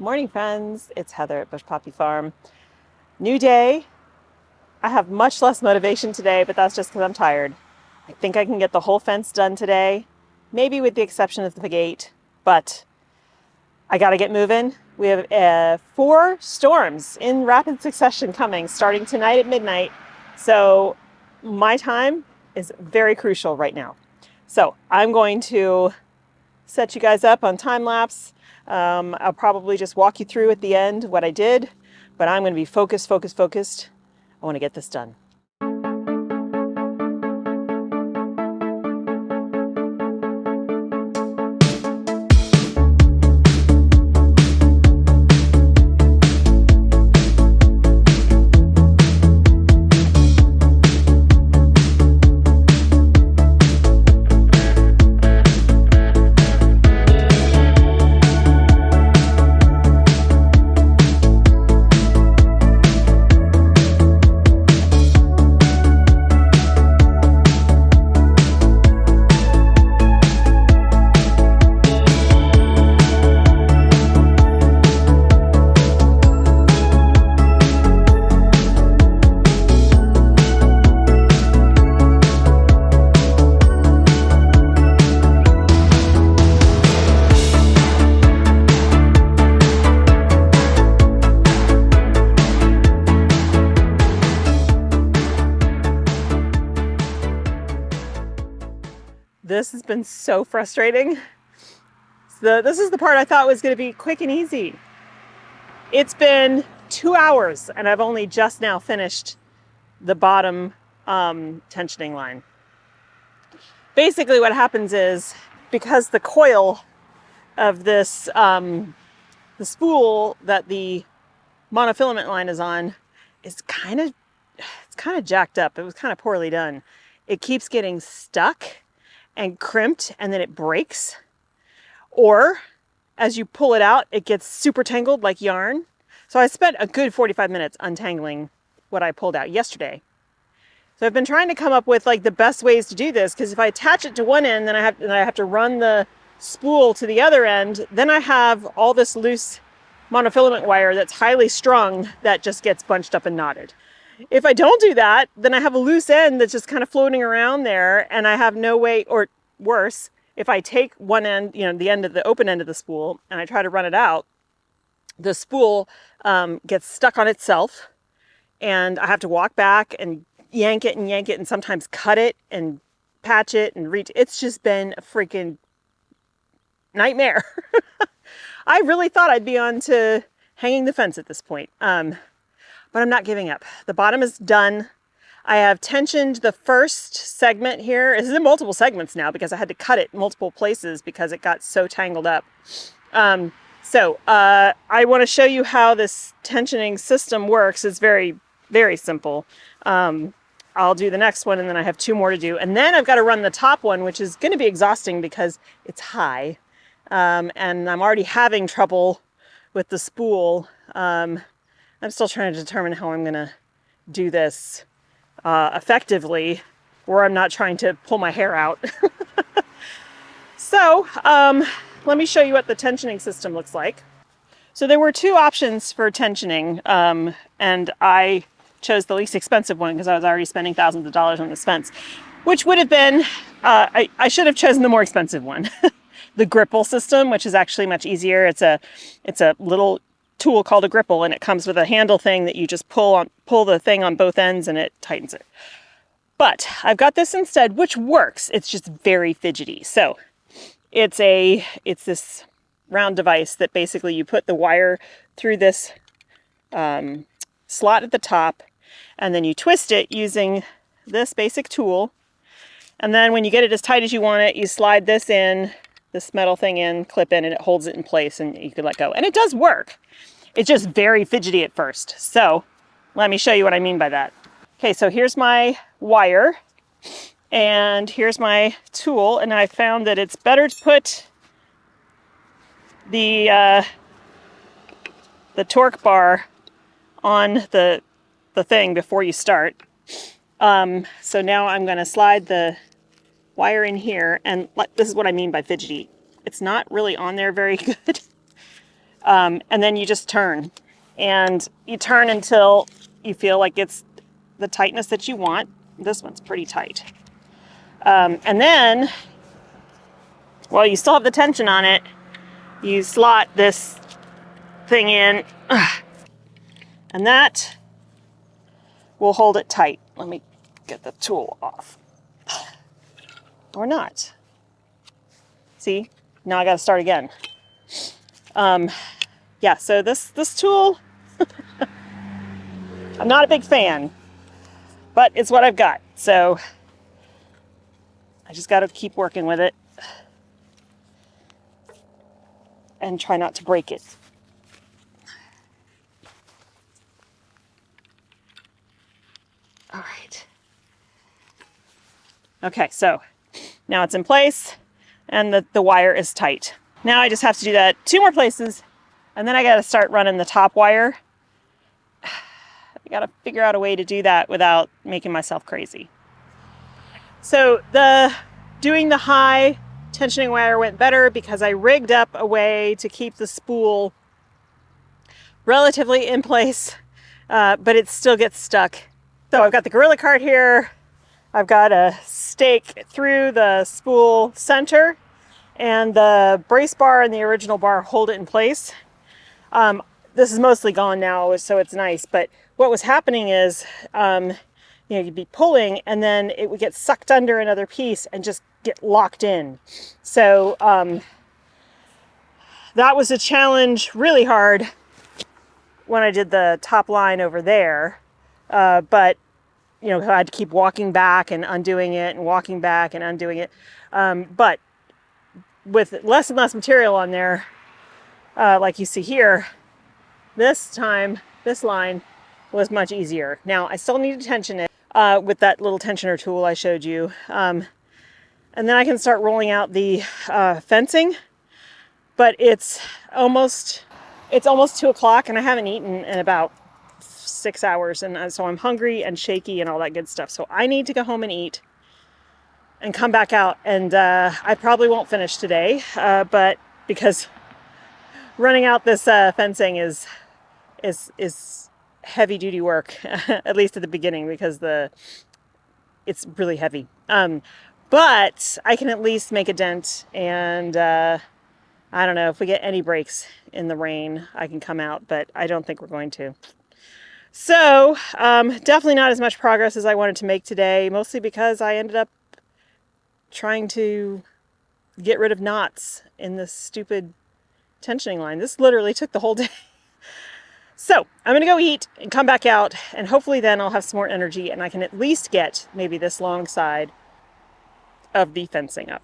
Morning, friends. It's Heather at Bush Poppy Farm. New day. I have much less motivation today, but that's just because I'm tired. I think I can get the whole fence done today, maybe with the exception of the gate, but I got to get moving. We have 4 storms in rapid succession coming starting tonight at midnight. So my time is very crucial right now. So I'm going to set you guys up on time lapse. I'll probably just walk you through at the end what I did, but I'm going to be focused. I want to get this done. This has been so frustrating. This is the part I thought was going to be quick and easy. It's been 2 hours and I've only just now finished the bottom tensioning line. Basically what happens is, because the coil of this, the spool that the monofilament line is on is kind of jacked up. It was kind of poorly done. It keeps getting stuck and crimped and then it breaks. Or as you pull it out, it gets super tangled like yarn. So I spent a good 45 minutes untangling what I pulled out yesterday. So I've been trying to come up with like the best ways to do this, because if I attach it to one end, then I have to run the spool to the other end. Then I have all this loose monofilament wire that's highly strung that just gets bunched up and knotted. If I don't do that, then I have a loose end that's just kind of floating around there, and I have no way, or worse, if I take one end, the end of the open end of the spool, and I try to run it out, the spool gets stuck on itself, and I have to walk back and yank it and sometimes cut it and patch it and reach. It's just been a freaking nightmare. I really thought I'd be on to hanging the fence at this point. But I'm not giving up. The bottom is done. I have tensioned the first segment here. This is in multiple segments now because I had to cut it multiple places because it got so tangled up. I want to show you how this tensioning system works. It's very, very simple. I'll do the next one and then I have 2 more to do. And then I've got to run the top one, which is going to be exhausting because it's high. And I'm already having trouble with the spool. I'm still trying to determine how I'm going to do this effectively, where I'm not trying to pull my hair out. So let me show you what the tensioning system looks like. So there were 2 options for tensioning, and I chose the least expensive one because I was already spending thousands of dollars on this fence, which would have been, I should have chosen the more expensive one. The Gripple system, which is actually much easier. It's a little tool called a Gripple, and it comes with a handle thing that you just pull the thing on both ends and it tightens it. But I've got this instead, which works. It's just very fidgety. So it's this round device that basically you put the wire through this slot at the top, and then you twist it using this basic tool. And then when you get it as tight as you want it, you slide this metal thing in, clip in, and it holds it in place and you can let go. And it does work. It's just very fidgety at first. So let me show you what I mean by that. Okay, so here's my wire and here's my tool. And I found that it's better to put the torque bar on the thing before you start. So now I'm going to slide the wire in here, and this is what I mean by fidgety. It's not really on there very good. And then you just turn. And you turn until you feel like it's the tightness that you want. This one's pretty tight. And then, while you still have the tension on it, you slot this thing in, and that will hold it tight. Let me get the tool off. Or not. See? Now I gotta start again. Yeah, so this tool, I'm not a big fan, but it's what I've got. So I just gotta keep working with it and try not to break it. All right. Okay, so now it's in place and the wire is tight. Now I just have to do that 2 more places, and then I gotta start running the top wire. I gotta figure out a way to do that without making myself crazy. So doing the high tensioning wire went better because I rigged up a way to keep the spool relatively in place, but it still gets stuck. So I've got the Gorilla Cart here. I've got a stake through the spool center, and the brace bar and the original bar hold it in place. This is mostly gone now, so it's nice. But what was happening is, you'd be pulling and then it would get sucked under another piece and just get locked in. So that was a challenge, really hard, when I did the top line over there. But I had to keep walking back and undoing it and walking back and undoing it. But with less and less material on there, like you see here, this time, this line was much easier. Now, I still need to tension it with that little tensioner tool I showed you. And then I can start rolling out the fencing. But it's almost 2 o'clock and I haven't eaten in about 6 hours. And so I'm hungry and shaky and all that good stuff. So I need to go home and eat and come back out. And I probably won't finish today, but because running out this fencing is heavy duty work, at least at the beginning, because it's really heavy. But I can at least make a dent, and I don't know, if we get any breaks in the rain, I can come out, but I don't think we're going to. So definitely not as much progress as I wanted to make today, mostly because I ended up trying to get rid of knots in this stupid tensioning line. This literally took the whole day. So I'm going to go eat and come back out, and hopefully then I'll have some more energy and I can at least get maybe this long side of the fencing up.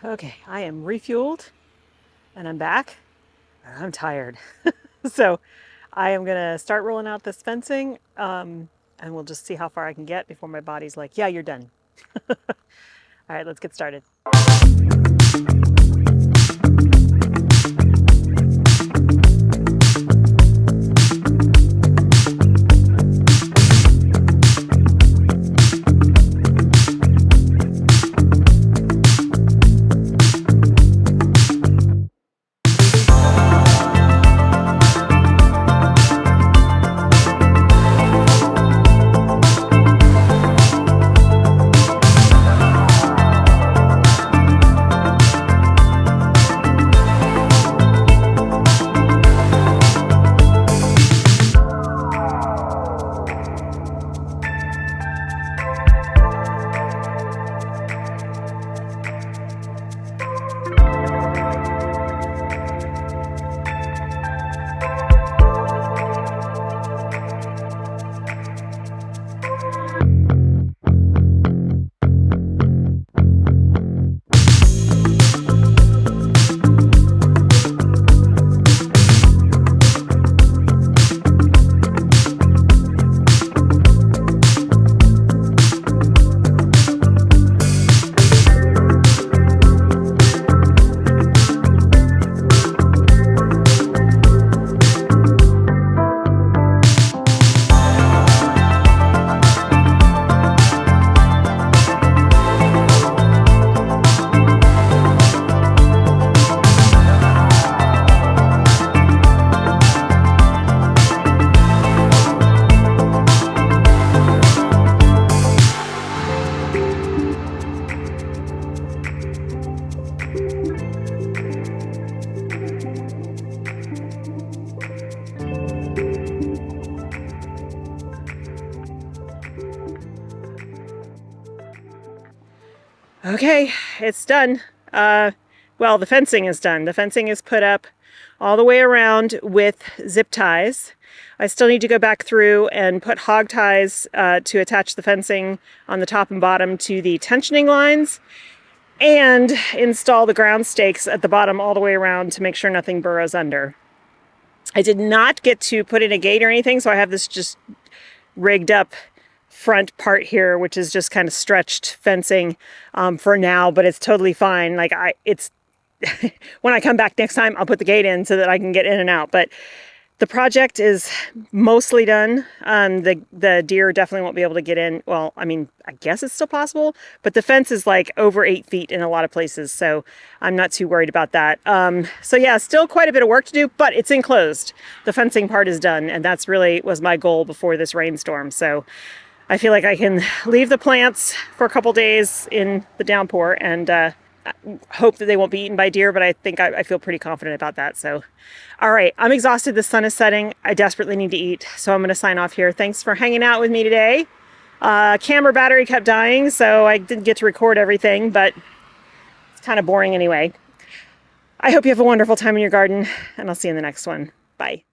Okay, I am refueled and I'm back. I'm tired. So I am going to start rolling out this fencing, and we'll just see how far I can get before my body's like, yeah, you're done. All right, let's get started. Okay, it's done. Well, the fencing is done. The fencing is put up all the way around with zip ties. I still need to go back through and put hog ties to attach the fencing on the top and bottom to the tensioning lines, and install the ground stakes at the bottom all the way around to make sure nothing burrows under. I did not get to put in a gate or anything, so I have this just rigged up front part here, which is just kind of stretched fencing for now, but it's totally fine. Like it's when I come back next time, I'll put the gate in so that I can get in and out. But the project is mostly done. The deer definitely won't be able to get in. Well, I mean, I guess it's still possible, but the fence is like over 8 feet in a lot of places, so I'm not too worried about that. So yeah, still quite a bit of work to do, but it's enclosed. The fencing part is done, and that's really was my goal before this rainstorm. So I feel like I can leave the plants for a couple days in the downpour and hope that they won't be eaten by deer, but I think I feel pretty confident about that. So, all right, I'm exhausted. The sun is setting. I desperately need to eat, so I'm going to sign off here. Thanks for hanging out with me today. Camera battery kept dying, so I didn't get to record everything, but it's kind of boring anyway. I hope you have a wonderful time in your garden, and I'll see you in the next one. Bye.